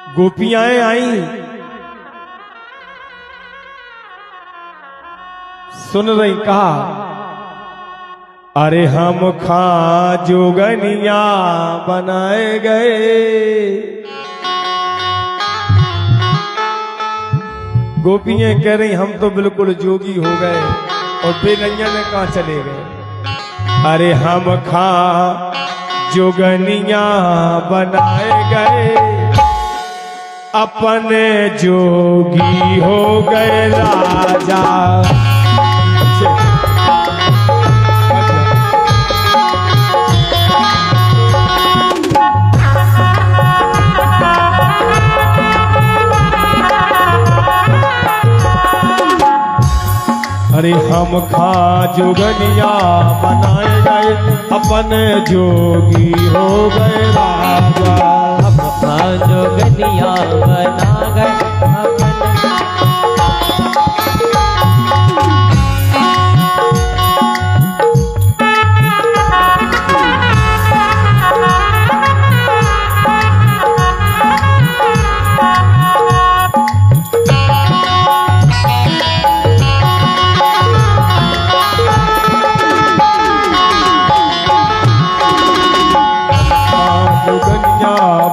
गोपियां आई, सुन रही, कहा अरे हम खा जोगनिया बनाए गए। गोपियां कह रही हम तो बिल्कुल जोगी हो गए और बेनैया में कहां चले गए। अरे हम खा जोगनिया बनाए गए, अपने जोगी हो गए राजा। अरे हम खा जोगनिया बनाए गए, अपने जोगी हो गए राजा। हम खा जोगनिया बना गए अपन।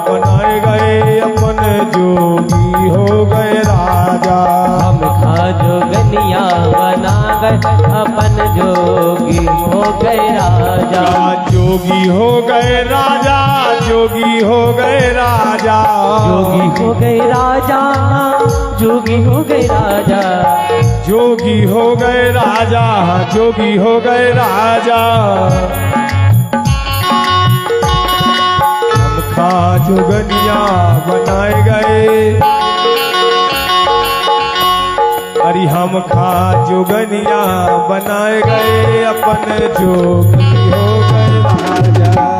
बनाए गए अपने जोगी हो गए राजा। हम खा जोगनिया बना गए अपन जोगी हो गए राजा। जोगी हो गए राजा, जोगी हो गए राजा, जोगी हो गए राजा, जोगी हो गए राजा, जोगी हो गए राजा, जोगी हो गए राजा। खा जोगनिया बनाए गए, अरे हम खा जोगनिया बनाए गए, अपने जोगी हो गए राजा।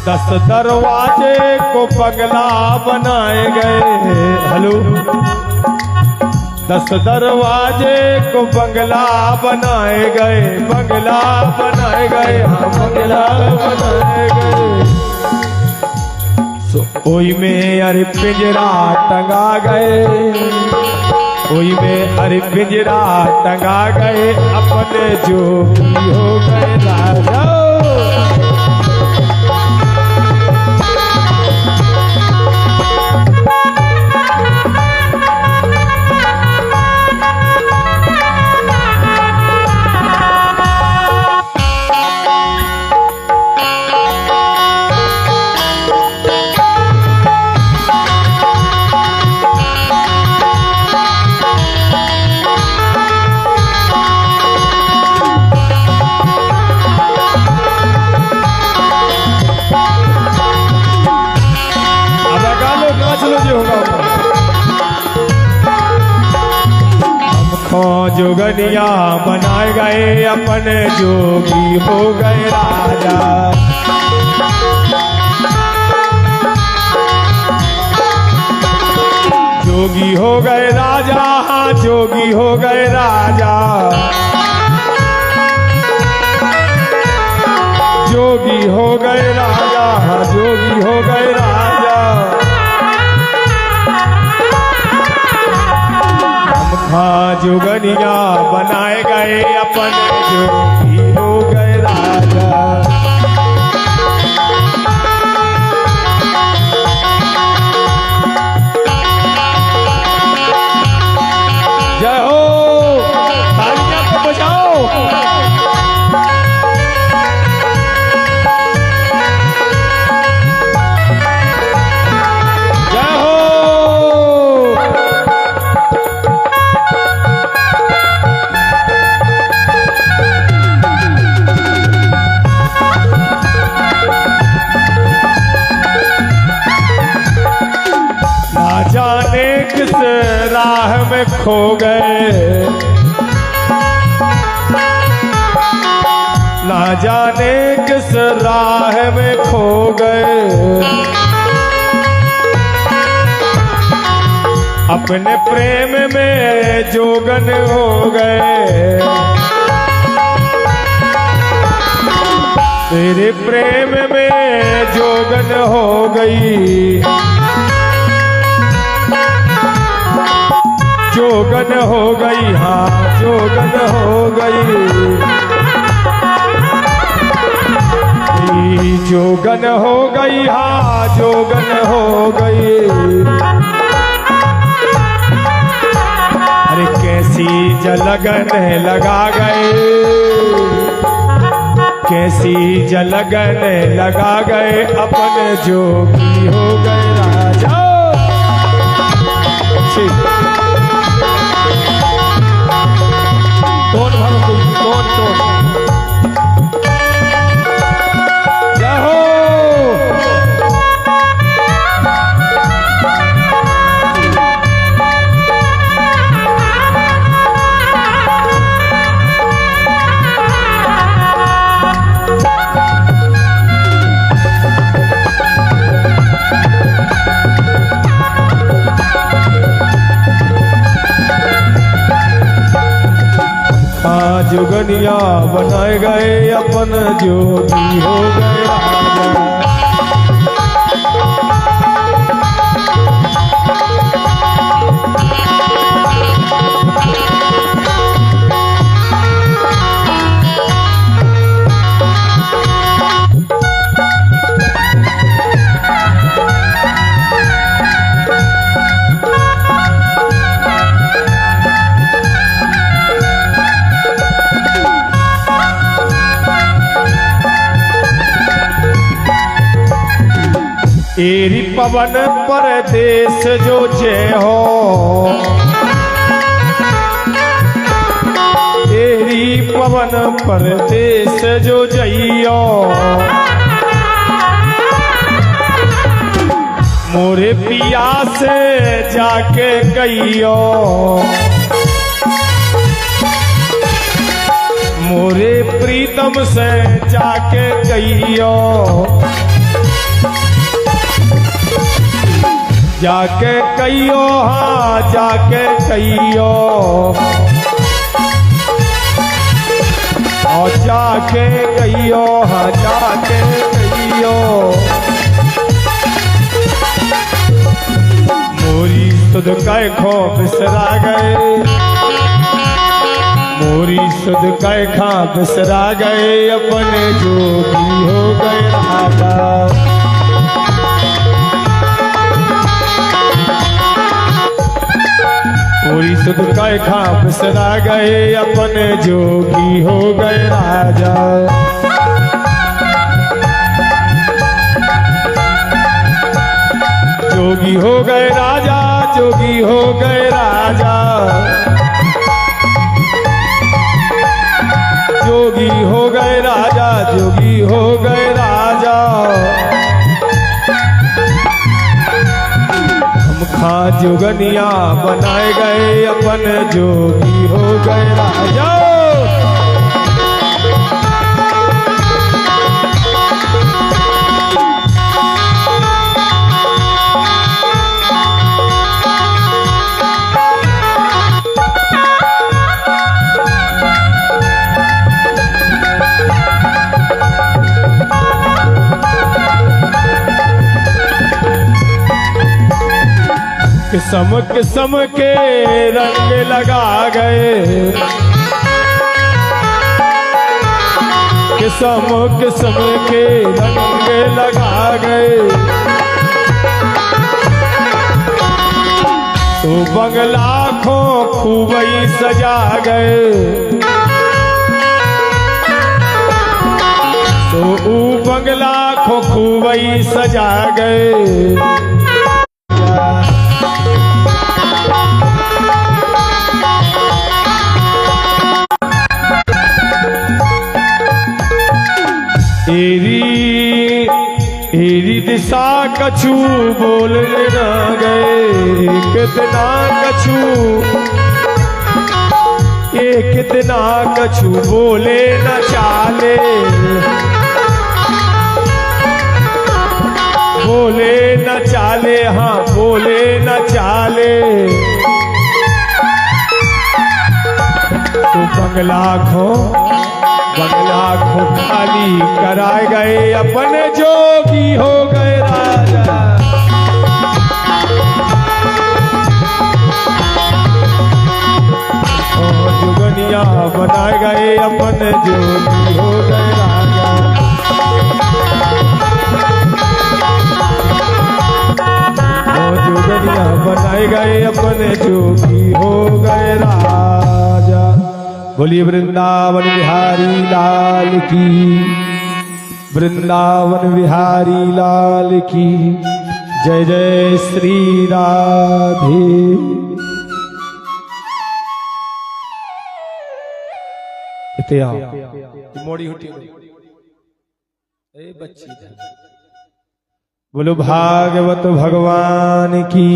दस दरवाजे को बंगला बनाए गए। हेलो, 10 दरवाजे को बंगला बनाए गए, बंगला बनाए गए, हाँ बंगला बनाए गए। ओई में अरे पिंजरा टंगा गए, ओई में अरे पिंजरा टंगा गए, अपने जोगी हो गए राजा। जोगनिया बनाए गए, अपने जोगी हो गए राजा। जोगी हो गए राजा, हाँ जोगी हो गए राजा, जोगी हो गए राजा, हाँ जोगी हो गए राजा। हाँ जोगनिया बनाए गए, अपने जोगी हो गए राजा। जय हो, तालियां को बजाओ। जय हो। खो गए, ना जाने किस राह में खो गए, अपने प्रेम में जोगन हो गए, तेरे प्रेम में जोगन हो गई, जोगन हो गई, हाँ जोगन हो गई, जोगन हो गई, हाँ जोगन हो गई। अरे कैसी जलगन लगा गए, कैसी जलगन लगा गए, अपने जोगी हो गए राजा। टोन भरो तुम, टोन जय हो। जुगनिया बनाए गए, अपन जोगी हो गए राजा। एरी पवन परदेश जो जय हो, एरी पवन परदेश जो जइयो, मोरे पिया से जाके कहियो, मोरे प्रीतम से जाके कहियो, जाके कहियो, हाँ जाके कहियो, और जाके कहियो, हाँ जाके कहियो, मोरी सुध कै खो बिसरा गए, मोरी सुध कै खा बिसरा गए, अपने जोगी हो गए राजा। मोरी सुध कै खा बिसरा गए, अपने जोगी हो गए राजा। जोगी हो गए राजा, जोगी हो गए राजा, जोगी हो गए राजा, जोगी हो गए राजा। हाँ जोगनिया बनाए गए, अपन जोगी हो गए राजा। किस्म किस्म के रंग लगा गए, किस्म किस्म के रंग लगा गए, तो बंगला खो खूब ही सजा गए, तो बंगला खो खूब ही सजा गए। एरी दिशा कछु बोलने न गए, कितना कछु एक दिना कछु बोले न चाले, बोले न चाले, हाँ बोले न चाले। तो बंगला खो खाली कराए गए, अपने जोगी हो गए राजा। जुगनिया बनाए गए, अपने जोगी हो गए राजा। जुगनिया बनाए गए, अपने जोगी हो गए राजा। बोलिए वृंदावन बिहारी लाल की, वृंदावन बिहारी लाल की जय। जय श्री राधे। मोड़ी हुटी ए बच्ची, बोलो भागवत भगवान की।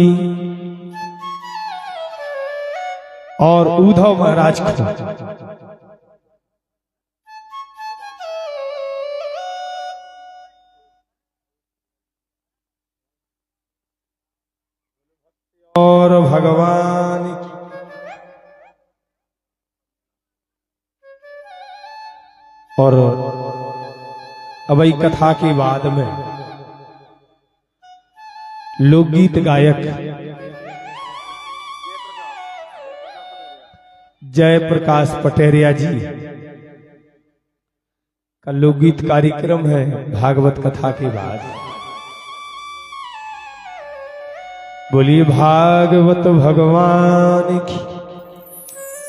और उद्धव महाराज को और भगवान की। और अबई कथा के बाद में लोकगीत गायक जय प्रकाश पटेरिया जी का लोकगीत कार्यक्रम है भागवत कथा के बाद। बोलिए भागवत भगवान की।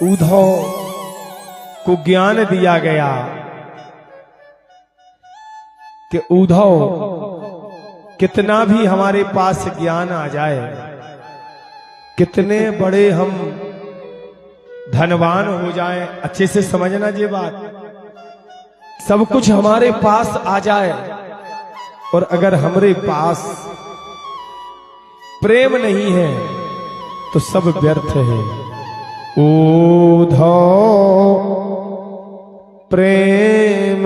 उद्धव को ज्ञान दिया गया कि उद्धव कितना भी हमारे पास ज्ञान आ जाए, कितने बड़े हम धनवान हो जाएं, अच्छे से समझना ये बात, सब कुछ हमारे पास आ जाए और अगर हमारे पास प्रेम नहीं है तो सब व्यर्थ है। उद्धव प्रेम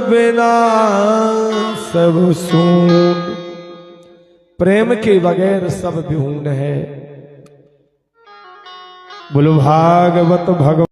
बिना सब सून, प्रेम के बगैर सब विहून है। बोलो भागवत भगवान।